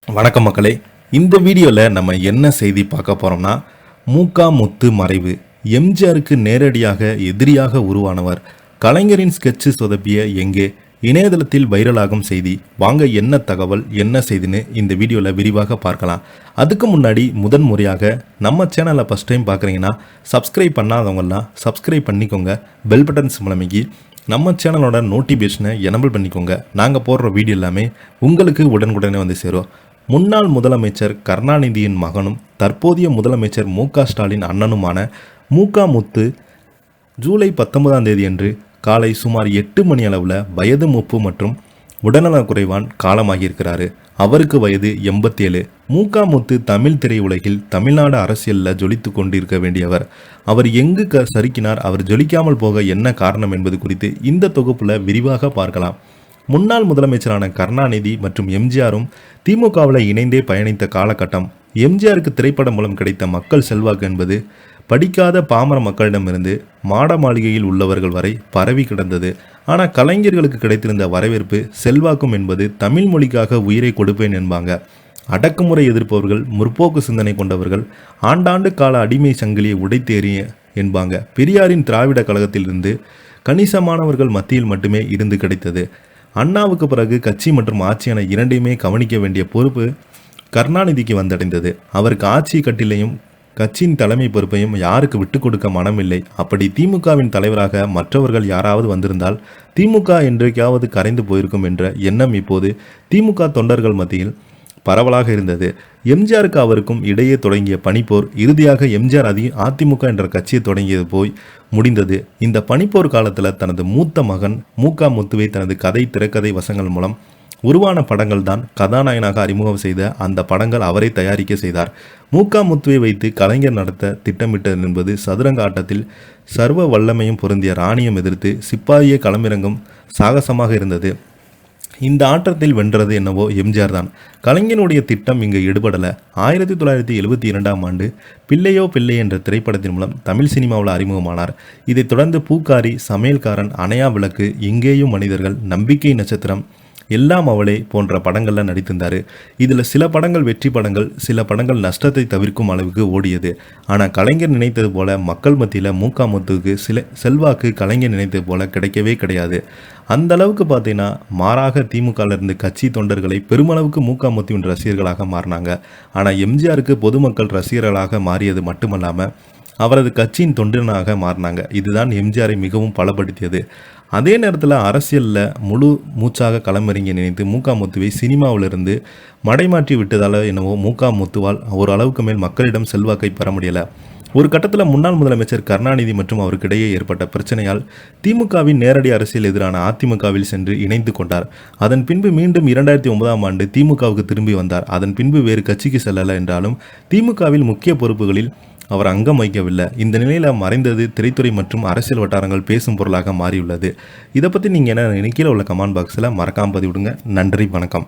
வணக்கம் மக்களே. இந்த வீடியோவில் நம்ம என்ன செய்தி பார்க்க போகிறோம்னா, மூகா முத்து மறைவு. எம்ஜிஆருக்கு நேரடியாக எதிரியாக உருவானவர். கலைஞரின் ஸ்கெட்சு சொதப்பிய எங்கே? இணையதளத்தில் வைரலாகும் செய்தி. வாங்க என்ன தகவல் என்ன செய்தின்னு இந்த வீடியோவில் விரிவாக பார்க்கலாம். அதுக்கு முன்னாடி முறையாக நம்ம சேனலை ஃபஸ்ட் டைம் பார்க்குறீங்கன்னா சப்ஸ்கிரைப் பண்ணாதவங்கலாம் சப்ஸ்கிரைப் பண்ணிக்கோங்க. பெல் பட்டன் சிம்லமைக்கி நம்ம சேனலோட நோட்டிஃபிகேஷனை எனபிள் பண்ணிக்கோங்க. நாங்கள் போடுற வீடியோ எல்லாமே உங்களுக்கு உடனுக்குடனே வந்து சேரும். முன்னாள் முதலமைச்சர் கருணாநிதியின் மகனும் தற்போதைய முதலமைச்சர் மு.க. ஸ்டாலின் அண்ணனுமான மூகா முத்து ஜூலை 19 அன்று காலை சுமார் 8 மணி அளவில் வயது மூப்பு மற்றும் உடல்நலக்குறைவான் காலமாகியிருக்கிறாரு. அவருக்கு வயது 87. மூகா முத்து தமிழ் திரையுலகில் தமிழ்நாடு அரசியலில் ஜொலித்து கொண்டிருக்க வேண்டியவர். அவர் எங்கு சறுக்கினார், அவர் ஜொலிக்காமல் போக என்ன காரணம் என்பது குறித்து இந்த தொகுப்பில் விரிவாக பார்க்கலாம். முன்னாள் முதலமைச்சரான கருணாநிதி மற்றும் எம்ஜிஆரும் திமுகவில் இணைந்தே பயணித்த காலகட்டம். எம்ஜிஆருக்கு திரைப்படம் மூலம் கிடைத்த மக்கள் செல்வாக்கு என்பது படிக்காத பாமர மக்களிடமிருந்து மாட மாளிகையில் உள்ளவர்கள் வரை பரவி கிடந்தது. ஆனால் கலைஞர்களுக்கு கிடைத்திருந்த வரவேற்பு செல்வாக்கும் என்பது தமிழ் மொழிக்காக உயிரை கொடுப்பேன் என்பாங்க. அடக்குமுறை எதிர்ப்பவர்கள், முற்போக்கு சிந்தனை கொண்டவர்கள், ஆண்டாண்டு கால அடிமை சங்கிலியை உடைத்தேறிய என்பாங்க. பெரியாரின் திராவிட கழகத்திலிருந்து கணிசமானவர்கள் மத்தியில் மட்டுமே இருந்து கிடைத்தது. அண்ணாவுக்கு பிறகு கட்சி மற்றும் ஆட்சி என இரண்டையுமே கவனிக்க வேண்டிய பொறுப்பு கருணாநிதிக்கு வந்தடைந்தது. அவருக்கு ஆட்சி கட்டிலையும் கட்சியின் தலைமை பொறுப்பையும் யாருக்கு விட்டு கொடுக்க மனமில்லை. அப்படி திமுகவின் தலைவராக மற்றவர்கள் யாராவது வந்திருந்தால் திமுக என்றைக்காவது கரைந்து போயிருக்கும் என்ற எண்ணம் இப்போது திமுக தொண்டர்கள் மத்தியில் பரவலாக இருந்தது. எம்ஜிஆருக்கு அவருக்கும் இடையே தொடங்கிய பனிப்போர் இறுதியாக எம்ஜிஆர் அதிமுக என்ற கட்சியை தொடங்கியது போய் முடிந்தது. இந்த பனிப்போர் காலத்தில் தனது மூத்த மகன் மூகா முத்துவை தனது கதை திரைக்கதை வசங்கள் மூலம் உருவான படங்கள் தான் கதாநாயகனாக அறிமுகம் செய்த அந்த படங்கள் அவரை தயாரிக்க செய்தார். மூகா முத்துவை வைத்து கலைஞர் நடத்த திட்டமிட்டது என்பது சதுரங்க ஆட்டத்தில் சர்வ வல்லமையும் பொருந்திய ராணியம் எதிர்த்து சிப்பாயை களமிறங்கும் சாகசமாக இருந்தது. இந்த ஆட்டத்தில் வென்றது என்னவோ எம்ஜிஆர் தான். கலைஞனுடைய திட்டம் இங்கு எடுபடலை. 1972 ஆண்டு பிள்ளையோ பிள்ளை என்ற திரைப்படத்தின் மூலம் தமிழ் சினிமாவில் அறிமுகமானார். இதைத் தொடர்ந்து பூக்காரி, சமையல்காரன், அணையா விளக்கு, இங்கேயும் மனிதர்கள், நம்பிக்கை நட்சத்திரம், எல்லாம் அவளே போன்ற படங்களில் நடித்திருந்தார். இதில் சில படங்கள் வெற்றி படங்கள், சில படங்கள் நஷ்டத்தை தவிர்க்கும் அளவுக்கு ஓடியது. ஆனால் கலைஞர் நினைத்தது போல மக்கள் மத்தியில் மூகா முத்துவுக்கு சில செல்வாக்கு கலைஞர் நினைத்தது போல கிடைக்கவே கிடையாது. அந்த அளவுக்கு பார்த்தீங்கன்னா மாறாக திமுகவிலிருந்து கட்சி தொண்டர்களை பெருமளவுக்கு மூகா முத்துவின் ரசிகர்களாக மாறினாங்க. ஆனால் எம்ஜிஆருக்கு பொதுமக்கள் ரசிகர்களாக மாறியது மட்டுமல்லாமல் அவரது கட்சியின் தொண்டனாக மாறினாங்க. இதுதான் எம்ஜிஆரை மிகவும் பலப்படுத்தியது. அதே நேரத்தில் அரசியலில் முழு மூச்சாக களமிறங்கி நினைத்து மூகா முத்துவை சினிமாவிலிருந்து மடைமாற்றி விட்டதால் என்னவோ மூகா முத்துவால் ஒரு அளவுக்கு மேல் மக்களிடம் செல்வாக்கை பெற முடியலை. ஒரு கட்டத்தில் முன்னாள் முதலமைச்சர் கருணாநிதி மற்றும் அவருக்கிடையே ஏற்பட்ட பிரச்சனையால் திமுகவின் நேரடி அரசியல் எதிரான அதிமுகவில் சென்று இணைந்து கொண்டார். அதன் பின்பு மீண்டும் 2009 ஆண்டு திமுகவுக்கு திரும்பி வந்தார். அதன் பின்பு வேறு கட்சிக்கு செல்லலை என்றாலும் திமுகவில் முக்கிய பொறுப்புகளில் அவர் அங்கம் வகிக்கவில்லை. இந்த நிலையில் மறைந்தது திரைத்துறை மற்றும் அரசியல் வட்டாரங்கள் பேசும் பொருளாக மாறியுள்ளது. இதை பற்றி நீங்கள் என்ன கீழே உள்ள கமெண்ட் பாக்ஸில் மறக்காமல் பதிவிடுங்க. நன்றி, வணக்கம்.